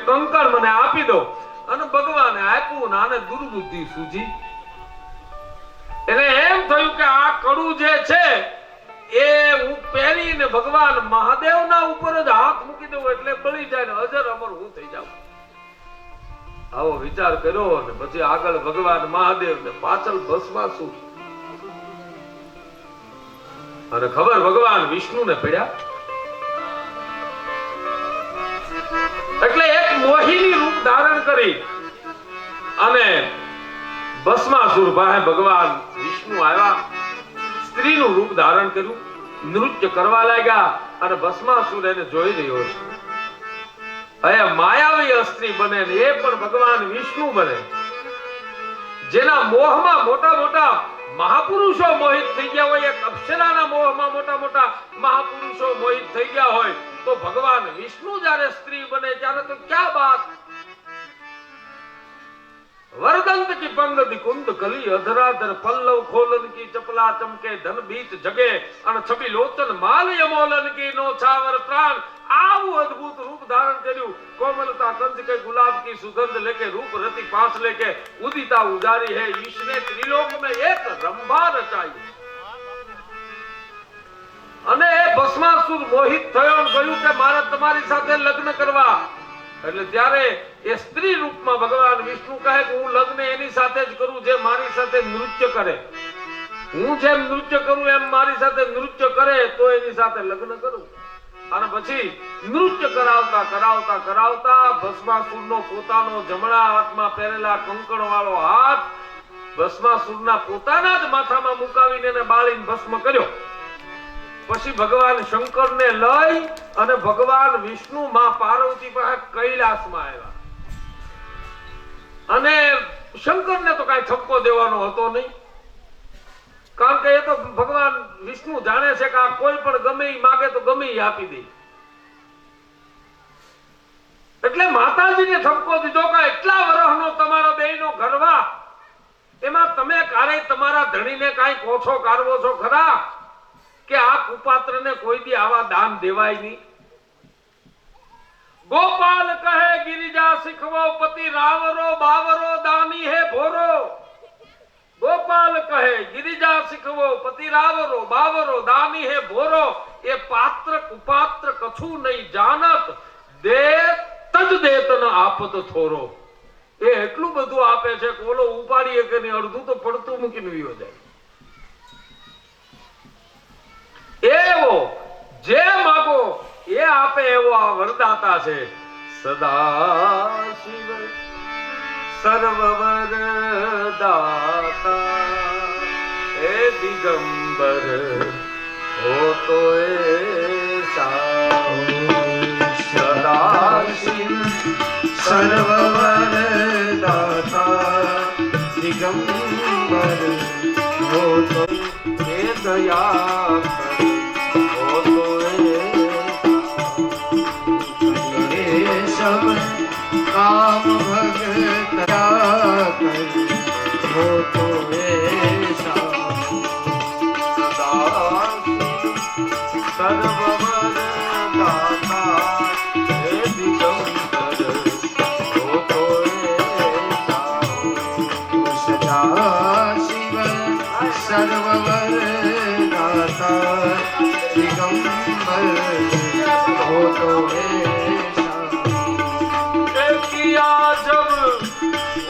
કંકણ મને આપી દો. અને ભગવાને આપ્યું ને આને દુર્બુદ્ધિ સૂજી. એટલે એમ થયું કે આ કડું જે છે એ હું પહેરીને ભગવાન મહાદેવના ઉપર જ હાથ મૂકી દઉં એટલે બળી જાય ને અજર અમર હું થઈ જાઉં. આવો વિચાર કર્યો અને પછી આગળ ભગવાન મહાદેવ ને પાછળ ભસ્માસુર. અને ખબર ભગવાન વિષ્ણુ ને પડ્યા. એટલે એક મોહિની રૂપ ધારણ કરી અને ભસ્માસુર પાસે ભગવાન વિષ્ણુ આવ્યા. સ્ત્રીનું રૂપ ધારણ કર્યું, નૃત્ય કરવા લાગ્યા અને ભસ્માસુર એને જોઈ રહ્યો છે. હવે માયાવી સ્ત્રી બને ને એ પણ ભગવાન વિષ્ણુ બને. જેના મોહમાં મોટા મોટા મહાપુરુષો મોહિત થઈ ગયા હોય, એક અપ્સરાના મોહમાં મોટા મોટા મહાપુરુષો મોહિત થઈ ગયા હોય, તો ભગવાન વિષ્ણુ જ્યારે સ્ત્રી બને ત્યારે તો ક્યાં બાત. वरदंत की पंगति कुंद कली अधराधर पल्लव खोलन की चपला चमके धन बीच जगे अन छबी लोचन माल यमोलन की नो छावर प्राण. આવું અદ્ભુત રૂપ ધારણ કર્યું. કોમલતા કંજ કે ગુલાબ की सुगंध लेके रूप रति पास लेके उदिता उजारी है ईश ने त्रिलोक में एक रंभा रचाई. અને એ ભસ્માસુર મોહિત થયો અને કહ્યું કે મારે તમારી સાથે લગ્ન કરવા. એટલે ત્યારે એ સ્ત્રી રૂપમાં ભગવાન વિષ્ણુ કહે કે હું લગ્ન એની સાથે જ કરું જે મારી સાથે નૃત્ય કરે. હું જેમ નૃત્ય કરું એમ મારી સાથે નૃત્ય કરે તો એની સાથે લગ્ન કરું. અને પછી નૃત્ય કરાવતા કરાવતા કરાવતા ભસ્માસુરનો પોતાનો જમણા હાથમાં પહેરેલા કંકણ વાળો હાથ ભસ્માસુરના પોતાના જ માથામાં મુકાવીને એને બાળીને ભસ્મ કર્યો. પછી ભગવાન શંકરને લઈ અને ભગવાન વિષ્ણુ માં પાર્વતી પાસે કૈલાસમાં આવ્યા. અને શંકરને તો કઈ ઠપકો દેવાનો હતો નહીં, કારણ કે એ તો ભગવાન વિષ્ણુ જાણે છે કે આ કોઈ પણ ગમે ઈ માગે તો ગમે ઈ આપી દે. એટલે માતાજીને ઠપકો દીધો કે એટલા વર્ષનો તમારો બેયનો ગરવા, એમાં તમે ક્યારેય તમારા ધણીને કાંઈ કોછો કારવો છો ખરા કે આ કુપાત્રને કોઈ દી આવા દાન દેવાય નહીં? ગોપાલ કહે ગિરિજા શીખવો પતિ રાવરો બાવરો દાની હે ભોરો. ગોપાલ કહે ગિરિજા શીખવો પતિ રાવરો બાવરો દાની હે ભોરો. એ પાત્ર કુપાત્ર કછું નહીં જાનત દે તજ દેત ન આપત થોરો. એ એટલું બધું આપે છે કે ઓલો ઉપાડીએ કે નહીં, અડધું તો પડતું મૂકીને વિયો જાય. એવો જે માગો એ આપે એવો આ વરદાતા છે. સદા શિવ સર્વવર દાતા એ દિગંબર હો તો એસા. સદા શિવ સર્વવર દાતા દિગંબર હો તો એ દયા काम भगत हो तो सर्ववर दाता हे दिगंबर हो तो सदा शिव सर्ववर दाता दिगंबर हो तो जब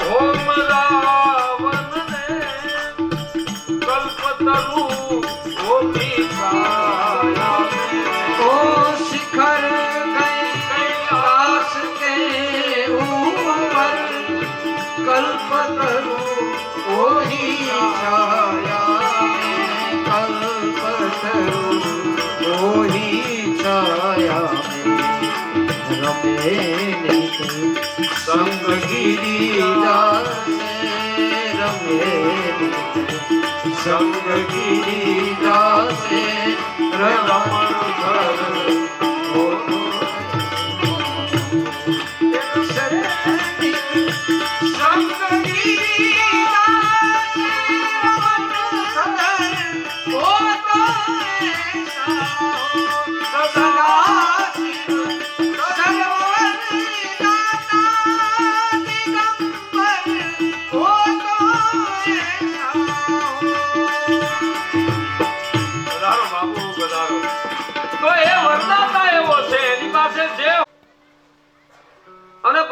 होम रावण ने कल्पतरु होती छाया तो शिखर गए कैलाश के ऊपर कल्पतरु होती छाया कल्पतरु होती छाया रमे संग गिरिजा से रमे संग गिरिजा से रमण घर हो संग गिरिजा से रमण घर हो तो सदा शिव सर्ववर दाता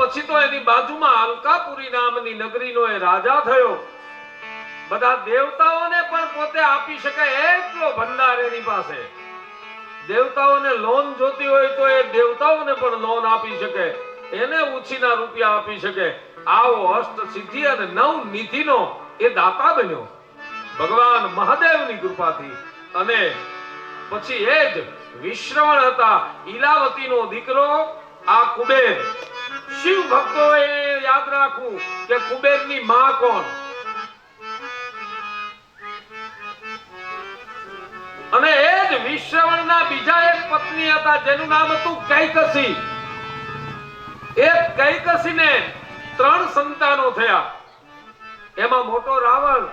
પછી તો એની બાજુમાં અલકાપુરી નામની નગરીનો એ રાજા થયો. બધા દેવતાઓને પણ પોતે આપી શકે એટલો ભંડાર એની પાસે. દેવતાઓને લોન જોતી હોય તો એ દેવતાઓને પણ લોન આપી શકે, એને ઉછીના રૂપિયા આપી શકે. આવો અષ્ટ સિદ્ધિ અને નવ નિધિનો એ દાતા બન્યો ભગવાન મહાદેવની કૃપાથી. અને પછી એ જ વિશ્રવણ હતા, ઈલાવતીનો દીકરો આ કુબેર. શિવ ભક્તોએ યાદ રાખવું કે કુબેરની માં કોણ? અને એ જ વિશ્રવણના બીજા એક પત્ની હતા જેનું નામ હતું કૈકસી. એ કૈકસીને 3 સંતાનો થયા. એમાં મોટો રાવણ,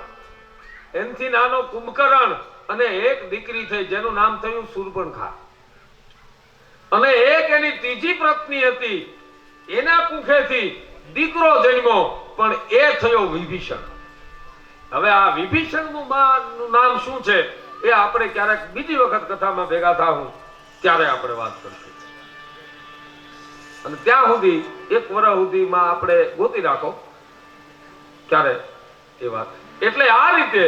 એનથી નાનો કુંભકર્ણ અને એક દીકરી થઈ જેનું નામ થયું શૂર્પણખા. અને એક એની ત્રીજી પત્ની હતી, એના કુખેથી દીકરો જન્મ્યો, પણ એ થયો વિભીષણ. હવે આ વિભીષણનું નામ શું છે એ આપણે ક્યારેક બીજી વખત કથામાં ભેગા થાવું ત્યારે આપણે વાત કરશું. અને ત્યાં સુધી 1 વર્ષ સુધીમાં આપણે ગોતી રાખો ક્યારે એ વાત. એટલે આ રીતે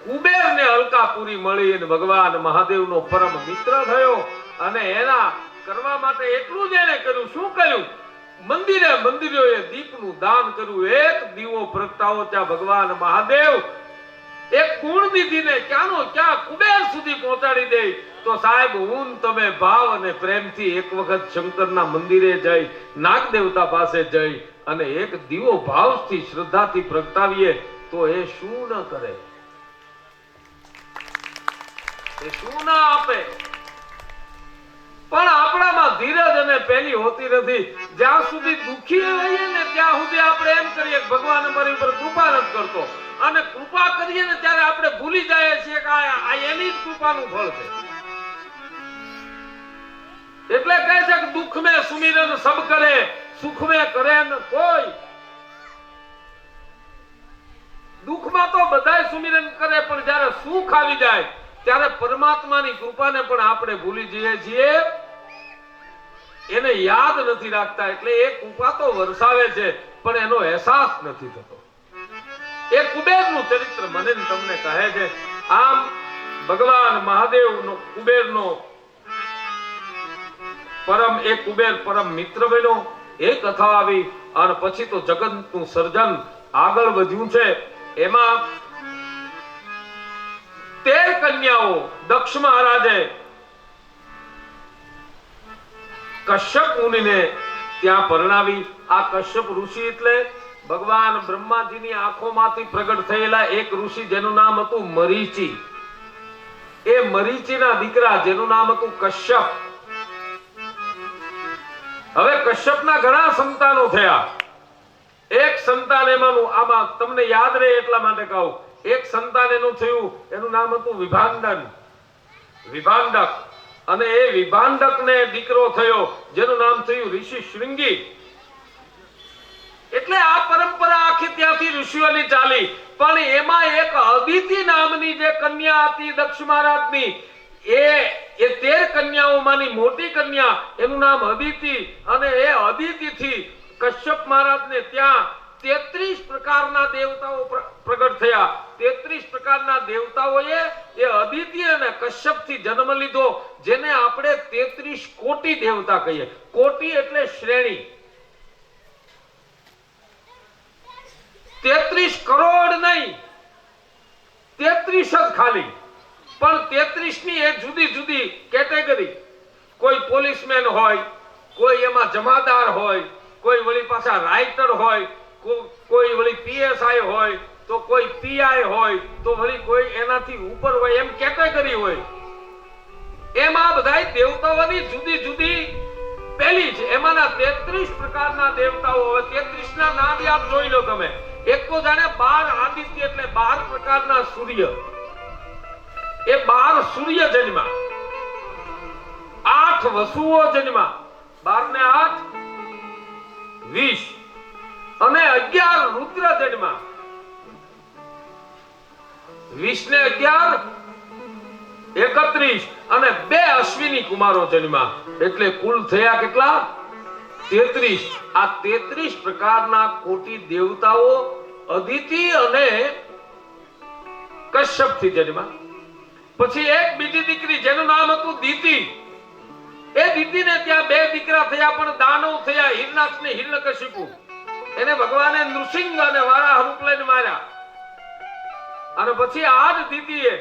કુબેરને અલકાપુરી મળી અને ભગવાન મહાદેવનો પરમ મિત્ર થયો. અને એના કરવા માટે એટલું જ એને કર્યું. શું કર્યું? મંદિરોએ દીપનું દાન કર્યું. એક દીવો પ્રગટાવો ત્યાં ભગવાન મહાદેવ એક ગુણ નિધિને ક્યાંનો ક્યાં કુબેર સુધી પહોંચાડી દે. તો સાહેબ હું તમે ભાવ અને પ્રેમથી એક વખત શંકરના મંદિરે જઈ, નાગ દેવતા પાસે જઈ અને એક દીવો ભાવથી શ્રદ્ધાથી પ્રગટાવીએ તો એ શું ન કરે, એ શું ના આપે. પણ આપણામાં ધીરજ અને પેલી હોતી નથી. જ્યાં સુધી દુખી હોઈએ ને ત્યાં સુધી આપણે એમ કરીએ કે ભગવાન અમારી ઉપર કૃપા નથી કરતો, અને કૃપા કરીએ ને ત્યારે આપણે ભૂલી જઈએ છીએ કે આ એની જ કૃપાનું ફળ છે. એટલે કહે છે કે દુઃખ મેં સુમિરન સબ કરે, સુખ મેં કરે ન કોઈ. દુઃખમાં તો બધાય સુમિરન કરે, પણ જ્યારે સુખ આવી જાય ત્યારે પરમાત્માની કૃપાને પણ આપણે ભૂલી જઈએ છીએ, એને યાદ નથી રાખતા. એટલે એ કૃપા તો વરસાવે છે પણ એનો અહેસાસ નથી થતો. એ કુબેરનું ચરિત્ર મને તમને કહે છે. આમ ભગવાન મહાદેવનો કુબેરનો કુબેર પરમ મિત્ર બન્યો. એ કથા આવી અને પછી તો જગતનું સર્જન આગળ વધ્યું છે. એમાં 13 કન્યાઓ દક્ષ મહારાજે કશ્યપ મુનિને ત્યાં પરણાવી. આ કશ્યપ ઋષિ એટલે ભગવાન બ્રહ્માજીની આંખોમાંથી પ્રગટ થયેલા એક ઋષિ જેનું નામ હતું મરીચી. એ મરીચીના દીકરા જેનું નામ હતું કશ્યપ. હવે કશ્યપના ઘણા સંતાનો થયા. એક સંતાન એમાંનું આમાં તમને યાદ રહે એટલા માટે કહું. એક સંતાન એનું થયું, એનું નામ હતું વિભાંડક. અને એ વિભાંડકને દીકરો થયો જેનું નામ થયું ઋષિ શૃંગી. એટલે આ પરંપરા આખી ત્યાંથી ઋષિઓની ચાલી. પણ એમાં એક અદિતિ નામની જે કન્યા હતી દક્ષ મહારાજની, એ 13 કન્યાઓમાંની મોટી કન્યા, એનું નામ અદિતિ. અને એ અદિતિથી કશ્યપ મહારાજને ત્યાં 33 પ્રકારના દેવતાઓ પ્રગટ થયા. 33 પ્રકારના દેવતાઓએ એ અદિતિ અને કશ્યપથી જન્મ લીધો, જેને આપણે 33 કોટી દેવતા કહીએ. કોટી એટલે શ્રેણી. 33 કરોડ નહીં, 33 જ ખાલી. પણ 33 ની એક જુદી જુદી કેટેગરી. કોઈ પોલીસમેન હોય, કોઈ એમાં જમાદાર હોય, કોઈ વળી પાછા રાઇટર હોય, કોઈ વળી પીએસઆઈ હોય, તો કોઈ પીઆઈ હોય, તો વળી કોઈ એનાથી ઉપર હોય, એમ કેટેગરી હોય. એમાં બધા દેવતાઓની જુદી જુદી પેલી છે. એમાંના 33 પ્રકારના દેવતાઓ. હવે 33 ના નામ યાદ જોઈ લો તમે. એક તો જાણે 12 આદિત્ય એટલે 12 પ્રકારના સૂર્ય. એ 12 સૂર્ય જન્મા, 8 વસુઓ જન્મા, 12 ને 8 20, અને 11 રુદ્ર જન્મા, 20 ને 11 31, અને 2 અશ્વિની કુમારો જન્મા. એટલે કુલ થયા કેટલા? 33 આ 33 પ્રકારના કોટી દેવતાઓ અદિતિ અને કશ્યપ થી જન્મ્યા. પછી એક બીજી દીકરી જેનું નામ હતું દીતિ. એ દીતિને ત્યાં બે દીકરા થયા, પણ દાનવ થયા, હિરણાક્ષ ને હિરણ્યકશિપુ. એને ભગવાને નૃસિંહ અને વારાહ રૂપ લઈને માર્યા. અને પછી આ જ દીતિએ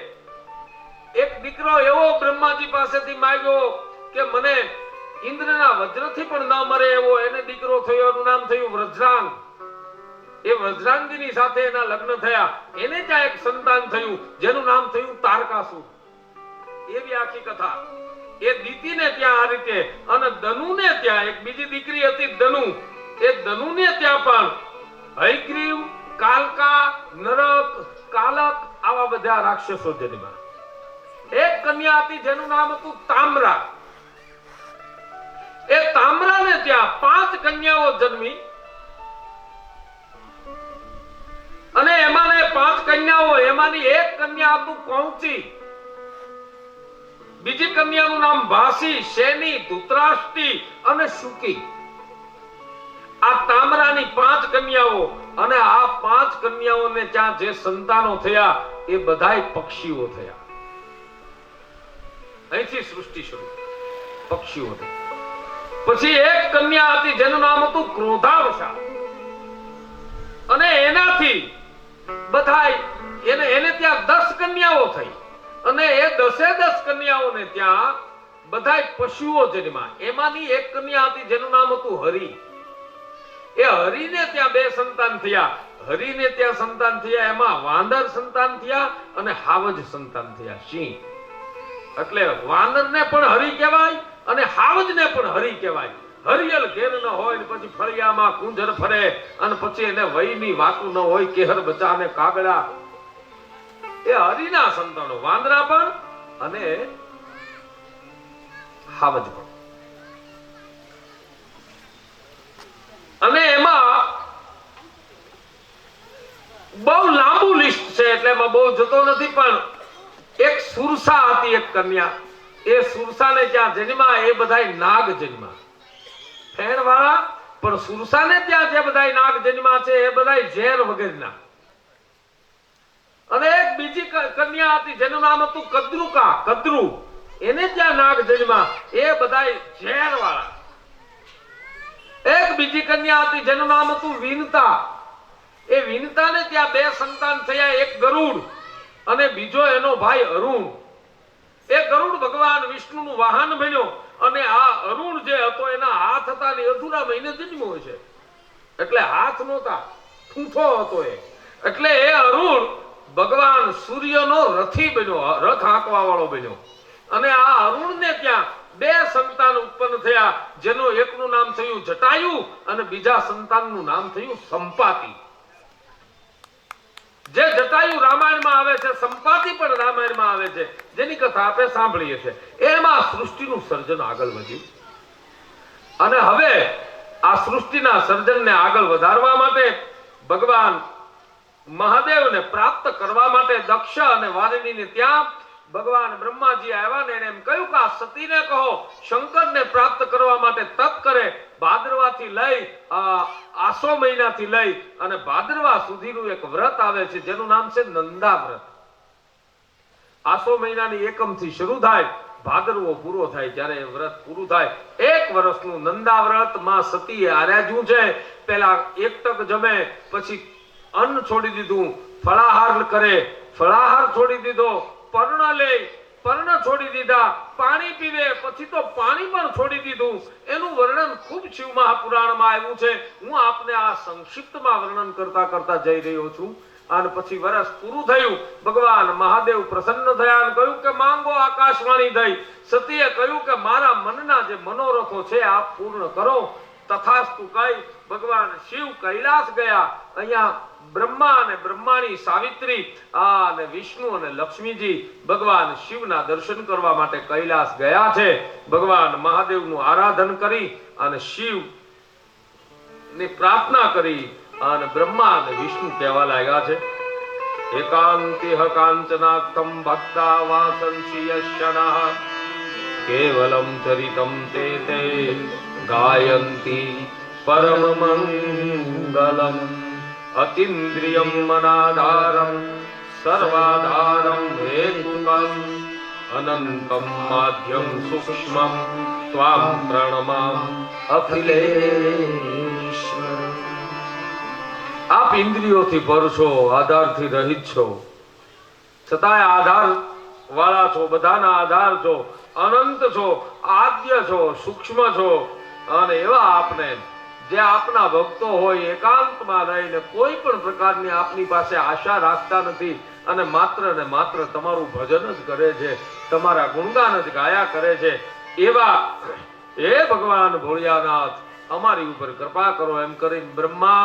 એક દીકરો એવો બ્રહ્માજી પાસેથી માંગ્યો કે મને ઇન્દ્રના વજ્રથી પણ ન મરે એવો. એને દીકરો થયો, એનું નામ થયું વ્રજરાંગ. એ વ્રજરાંગીની સાથે એના લગ્ન થયા. એને ત્યાં એક સંતાન થયું જેનું નામ થયું તારકાસુર. એવી આખી કથા. એ દીતિને ત્યાં આ રીતે, અને દનુને ત્યાં એક બીજી દીકરી હતી દનુ. એ દનુને ત્યાં પણ હયગ્રીવ, કાલકા, નરક, કાલક આવા બધા રાક્ષસો જન્મ્યા. એક કન્યા હતી જેનું નામ હતું તામ્રા. એ તામ્રાને ત્યાં 5 કન્યાઓ જન્મી. અને એમાંને 5 કન્યાઓ, એમાંની એક કન્યા હતું કૌંચી. બીજી કન્યાનું નામ ભાસી, શેની, ધૃતરાષ્ટ્રી અને શુકી. આ તામ્રાની 5 કન્યાઓ. અને આ 5 કન્યાઓને ત્યાં જે સંતાનો થયા એ બધાય પક્ષીઓ થયા. અહીંથી સૃષ્ટિ શરૂ, પક્ષીઓ. પછી એક કન્યા હતી જેનું નામ હતું ક્રોધાવશા. અને એનાથી બધાય એને ત્યાં 10 કન્યાઓ થઈ. અને એ 10 કન્યાઓને ત્યાં બધાય પશુઓ જન્મ્યા. એમાંની એક કન્યા હતી જેનું નામ હતું હરિ. એ હરિને ત્યાં 2 સંતાન થયા. હરિને ત્યાં સંતાન થયા, એમાં વાંદર સંતાન થયા અને હાવજ સંતાન થયા, સિંહ. એટલે વાંદરને પણ હરિ કહેવાય અને હાવજને પણ હરિ કહેવાય. હરિયલ ઘેર ન હોય, પછી ફળિયામાં કુંજર ફરે, અને પછી એને વયની વાતું ન હોય, કેહર બચા ને કાગડા. એ હરિના સંતાનો, વાંદરા પણ અને હાવજ પણ. અને એમાં બહુ લાંબુ લિસ્ટ છે એટલે એમાં બહુ જતો નથી, પણ એક સુરસા હતી, એક કન્યા. એ સુરસાને જ્યાં જન્મા એ બધાય નાગ જન્મા, ફેણ વાળા. પણ સુરસાને ત્યાં જે બધાય નાગ જન્મા છે એ બધાય ઝેર વગેરેના. અને એક બીજી કન્યા હતી જેનું નામ હતું કદ્રુકા, કદ્રુ. એને ત્યાં નાગ જન્મા, એ બધાય ઝેર વાળા. એક બીજી કન્યા હતી જેનું નામ હતું વિનતા. એ વિનતાને ત્યાં 2 સંતાન થયા, એક ગરુડ અને બીજો એનો ભાઈ અરુણ. એ ગરુડ ભગવાન વિષ્ણુનું વાહન બન્યો. અને આ અરુણ જે હતો એના હાથ હતા ને અધૂરા મહિને જન્મ્યો છે, એટલે હાથ નહોતા, ઠૂંઠો હતો એ. એટલે એ અરુણ ભગવાન સૂર્યનો રથી બન્યો, રથ હાંકવા વાળો બન્યો. અને આ અરુણને ત્યાં 2 સંતાન ઉત્પન્ન થયા, જેનો એકનું નામ થયું જટાયુ અને બીજા સંતાનનું નામ થયું સંપાતિ. જે જટાયુ રામાયણમાં આવે છે, સંપાતિ પણ રામાયણમાં આવે છે, જેની કથા આપણે સાંભળીએ છીએ. એમાં સૃષ્ટિનું સર્જન આગળ વધ્યું. અને હવે આ સૃષ્ટિના સર્જનને આગળ વધારવા માટે ભગવાન મહાદેવને પ્રાપ્ત કરવા માટે દક્ષ અને વારિણીને ત્યાં ભગવાન બ્રહ્માજી આવ્યા ને એને એમ કહ્યું કે આ સતીને કહો શંકરને પ્રાપ્ત કરવા માટે તપ કરે. ભાદરવાથી લઈ આસો મહિનાથી લઈ અને ભાદરવા સુધીનું એક વ્રત આવે છે જેનું નામ છે નંદા વ્રત. આસો મહિનાની એકમથી શરૂ થાય, ભાદરવો પૂરો થાય. જ્યારે એ વ્રત પૂરું થાય, 1 વર્ષનું નંદા વ્રત માં સતીએ આર્યાજ્યું છે. પેલા 1 ટક જમે, પછી અન્ન છોડી દીધું, ફળાહાર કરે, ફળાહાર છોડી દીધો, પર્ણ લે, પર્ણ છોડી દીધા, પાણી પીવે, પછી તો પાણી પણ છોડી દીધું. એનું વર્ણન ખૂબ શિવ મહાપુરાણમાં આવ્યું છે. હું આપને આ સંક્ષિપ્તમાં વર્ણન કરતા કરતા જઈ રહ્યો છું. અને પછી વર્ષ પૂરું થયું, ભગવાન મહાદેવ પ્રસન્ન થયા અને કહ્યું કે માંગો આકાશવાણી થઈ. સતીએ કહ્યું કે મારા મનના જે મનોરથો છે આપ પૂર્ણ કરો. તથાસ્તુ કહી ભગવાન શિવ કૈલાસ ગયા. અહીંયા બ્રહ્મા અને બ્રહ્માની સાવિત્રી અને વિષ્ણુ અને લક્ષ્મીજી ભગવાન શિવના દર્શન કરવા માટે કૈલાસ ગયા છે. ભગવાન મહાદેવનું આરાધન કરી અને શિવ ની પ્રાર્થના કરી અને બ્રહ્મા અને વિષ્ણુ કહેવા લાગ્યા છે એકાંતિહ કાંચનાક્તમ ભક્તા વાસંસી યશ્યનઃ કેવલમ ચરિતમ તે ગાયંતી પરમ મંગલમ અતિન્દ્રિયમ મનાધારમ સર્વાધારમ હેતુકમ અનંતમ માધ્યમ સૂક્ષ્મમ ત્વામ પ્રણમામ અખિલેશ્વર. આપ ઇન્દ્રિયોથી પર છો, આધારથી રહિત છો, છતાંય આધાર વાળા છો, બધાના આધાર છો, અનંત છો, આદ્ય છો, સૂક્ષ્મ છો. અને એવા આપને જે આપના ભક્તો હોય એકાંતમાં રહીને કોઈ પણ પ્રકારની આપની પાસે આશા રાખતા નથી અને માત્ર ને માત્ર તમારું ભજન જ કરે છે, તમારા ગુણગાન જ ગાયા કરે છે, એવા હે ભગવાન ભોળિયાનાથ અમારી ઉપર કૃપા કરો એમ કરીને બ્રહ્મા,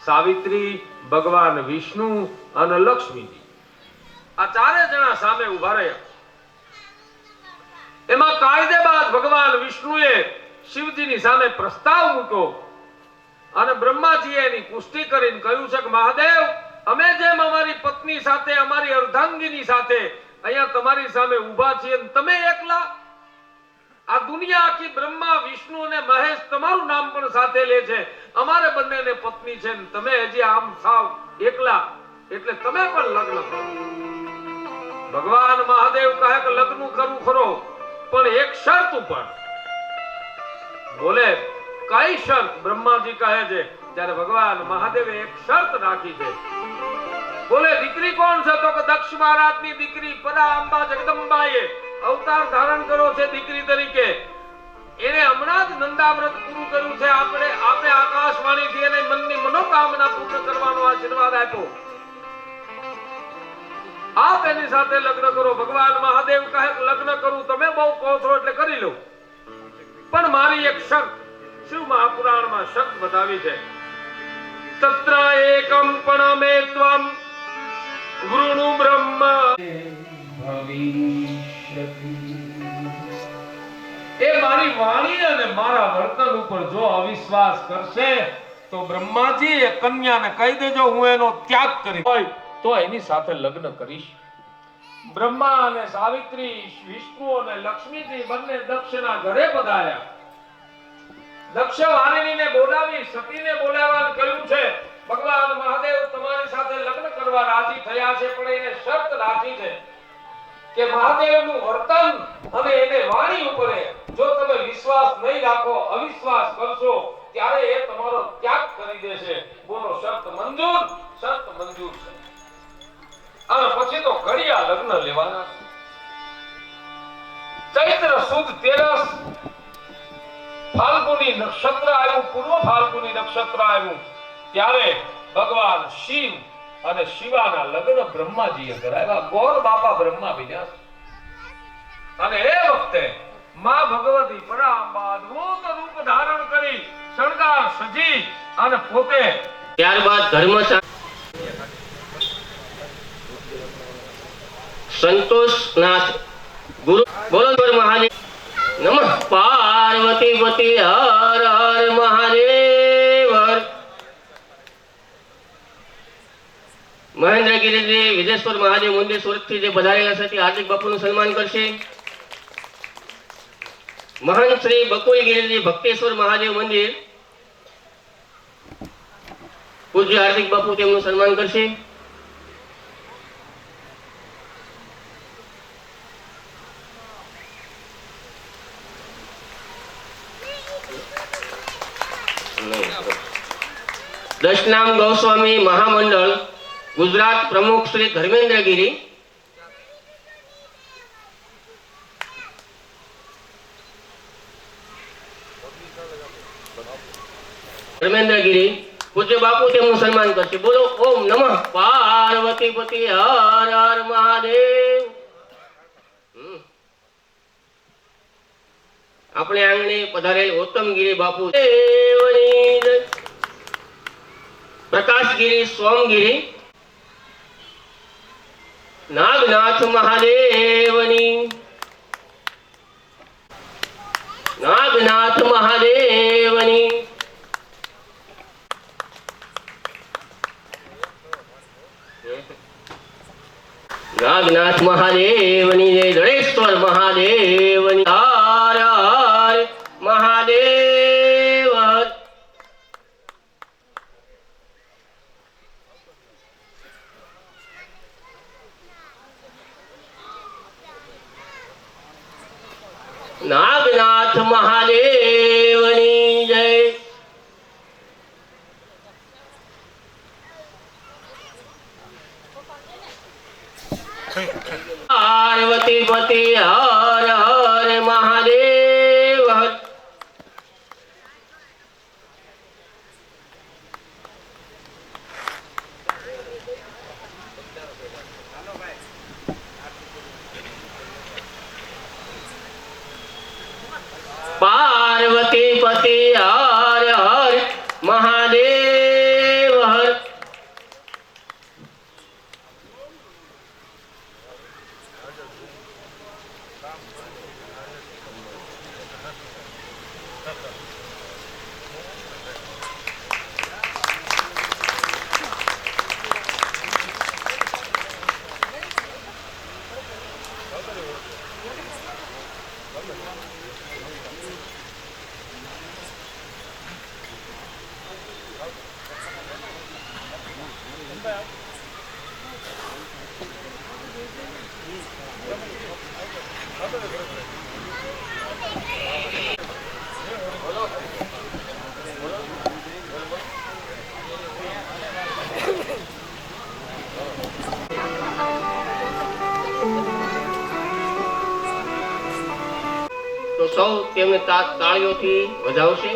સાવિત્રી, ભગવાન વિષ્ણુ અને લક્ષ્મીજી આ ચારે જણા સામે ઉભા રહ્યા. એમાં કાયદેબાદ ભગવાન વિષ્ણુએ શિવજીની સામે પ્રસ્તાવ મૂક્યો અને બ્રહ્માજીએ એની પુષ્ટિ કરીને કહ્યું છે કે મહાદેવ, અમે જેમ અમારી પત્ની સાથે, અમારી અર્ધાંગીની સાથે અહીંયા તમારી સામે ઊભા છીએ, તમે એકલા આ દુનિયા આખી બ્રહ્મા, વિષ્ણુ અને મહેશ તમારું નામ પણ સાથે લે છે, અમારે બંનેને પત્ની છે, તમે હજી આમ સાવ એકલા, એટલે તમે પણ લગ્ન કરો. ભગવાન મહાદેવ કહે કે લગ્ન કરું ખરો, પણ એક શરત ઉપર. બોલે કઈ શરત? બ્રહ્માજી કહે છે. ત્યારે ભગવાન મહાદેવે એક શરત રાખી છે. બોલે દીકરી કોણ છે? તો કે દક્ષ મહારાજની દીકરી પરા અંબા જગદંબાએ અવતાર ધારણ કર્યો છે દીકરી તરીકે. એને હમણાં જ નંદાવ્રત પૂરું કર્યું છે. આપણે આકાશવાણીથી એને મનની મનોકામના પૂર્ણ કરવાનો આશીર્વાદ આપ્યો. આપ એની સાથે લગ્ન કરો. ભગવાન મહાદેવ કહે લગ્ન કરું, તમે બહુ કહો છો એટલે કરી લો, પણ મારી એક શરત. શિવ મહાપુરાણમાં શરત બતાવી છે. તત્ર એકમ પણ મે ત્વમ વૃણુ બ્રહ્મ ભવિષ્યતિ. એ મારી વાણી અને મારા વર્તન ઉપર જો અવિશ્વાસ કરશે તો બ્રહ્માજી એ કન્યાને કહી દેજો હું એનો ત્યાગ કરી હોય તો એની સાથે લગ્ન કરીશ. બ્રહ્મા અને સાવિત્રી, વિષ્ણુ અને લક્ષ્મીજી બંને દક્ષના ઘરે પધાર્યા. દક્ષ વારિણીને બોલાવી, સતીને બોલાવવાનું કહ્યું છે. ભગવાન મહાદેવ તમારી સાથે લગ્ન કરવા રાજી થયા છે, પણ એને શરત રાખી છે કે મહાદેવનું વર્તન અને એને વાણી ઉપર જો તમે વિશ્વાસ નહીં રાખો, અવિશ્વાસ કરશો, ત્યારે એ તમારો ત્યાગ કરી દેશે. બોલો શરત મંજૂર? શરત મંજૂર છે. અને પછી તો ઘડિયા લગ્ન લેવાના. ચૈત્ર સુદ 13 ફાલ્ગુની નક્ષત્ર આવ્યું, પૂર્વ ફાલ્ગુની નક્ષત્ર આવ્યું, ત્યારે ભગવાન શિવ અને શિવાના લગ્ન બ્રહ્માજીએ કરાવ્યા. ગોર બાપા બ્રહ્મા બન્યા. અને એ વખતે માં ભગવતી પરાંબા અદ્ભુત રૂપ ધારણ કરી, શણગાર સજી અને પોતે ત્યારબાદ ધર્મ સંતોષનાથ ગુરુ બોલો મહાદેવ નમઃ પાર્વતી પતિ હર હર મહાદેવ. મહેન્દ્રગીરી વિદેશ્વર મહાદેવ મંદિર સુરતથી જે પધારેલા છે તે હાર્દિક બાપુનું સન્માન કરશે. મહંત શ્રી બકુલગીરી ભક્તેશ્વર મહાદેવ મંદિર પૂજ્ય હાર્દિક બાપુ તેમનું સન્માન કરશે. દશનામ ગૌસ્વામી મહામંડળ ગુજરાત પ્રમુખ શ્રી ધર્મેન્દ્રગીરી, પૂજ્ય બાપુ તેમનું સન્માન કરશે. બોલો ઓમ નમઃ પાર્વતી પતિ હર હર મહાદેવ. આપણે આંગણે પધારેલ ઉત્તમગીરી બાપુ, પ્રકાશગીરી, સોમગીરી, નાગનાથ મહાદેવની, નાગનાથ મહાદેવની, નાગનાથ મહાદેવની જય, દળેશ્વર મહાદેવની હર હર મહાદેવ. મહાદેવની જય. પાર્વતી પતિ હર હર મહાદેવ હર. પાર્વતી પતિ હર હર મહાદેવ હર. તો સૌ તેમને તાળીઓથી વધાવશે.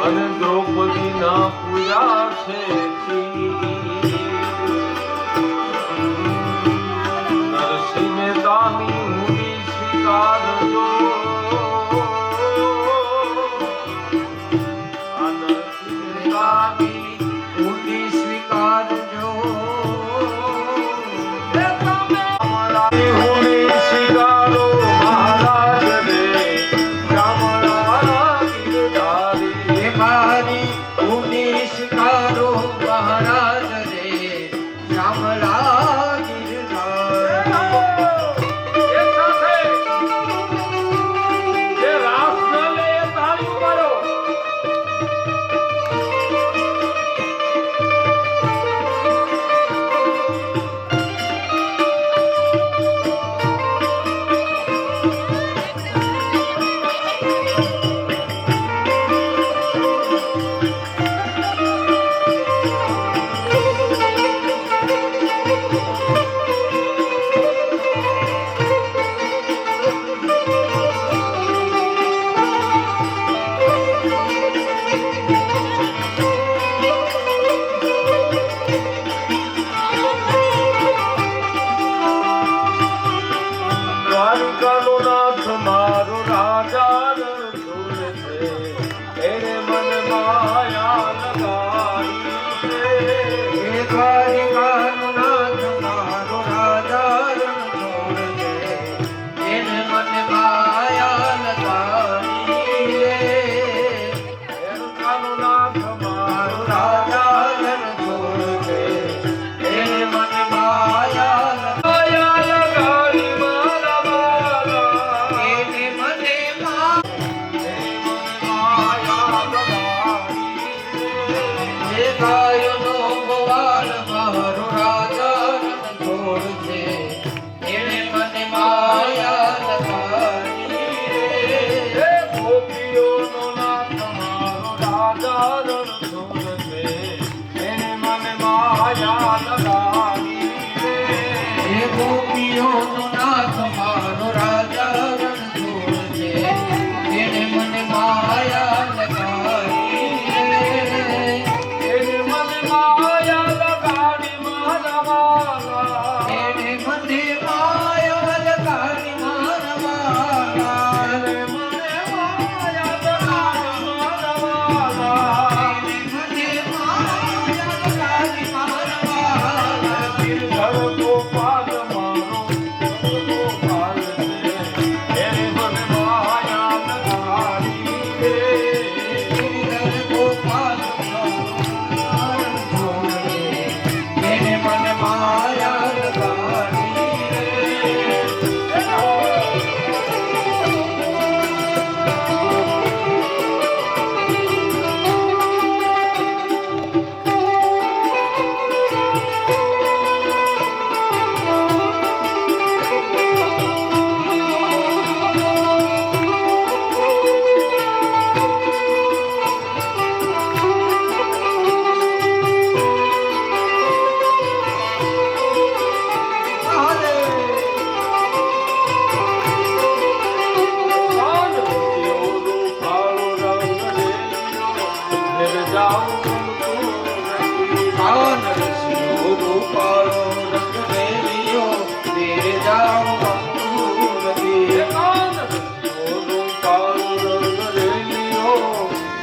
અને દ્રૌપદી ના પૂરા છે નરસિંહ મહેતાની હુંડી સ્વીકારજો. આ નરસિંહ મહેતાની હુંડી સ્વીકારજો. હુંડી સ્વીકારો મહારાજ રે શામળા ગિરધારી. મારી ભૂમિ સ્વીકારો મહારાજ રે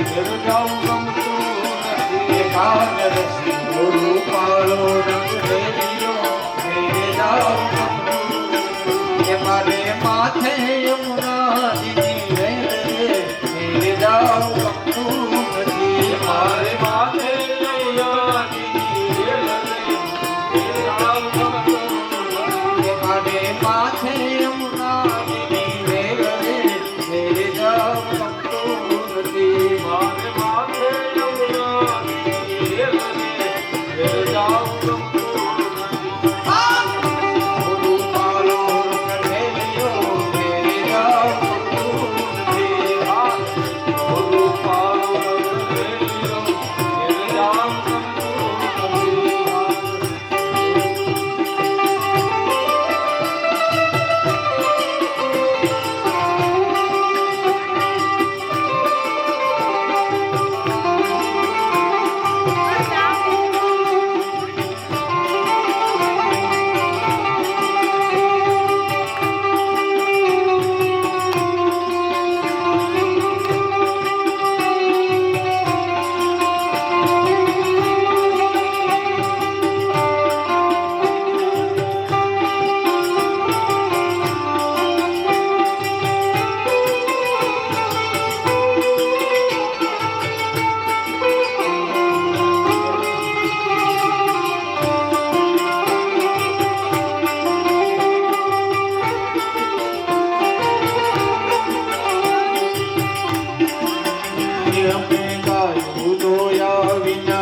ઘેર જાઉં ગમતું નથી. એકાદશી ગુરુ પાળો રંગ રેલિયો ઘેર જાઉં ગમતું નથી. એ મારે માથે યમુનાજીની વેલ ઘેર જાઉં ગમતું નથી. મારે માથે યમુનાજીની વેલ ઘેર જાઉં ગમતું નથી. એ મારે માથે યમુનાજીની વેલ ઘેર જાઉં ગમતું નથી. મારે માથે યમુનાજીની વેલ ઘેર જાઉં ગમતું નથી. ગુરુ પાલો કઢેલિયો ઘેર જાઉં ગમતું નથી. ગુરુ પાલો કઢેલિયો ઘેર જાઉં ગમતું નથી. અમે ગાયું દોયા વિના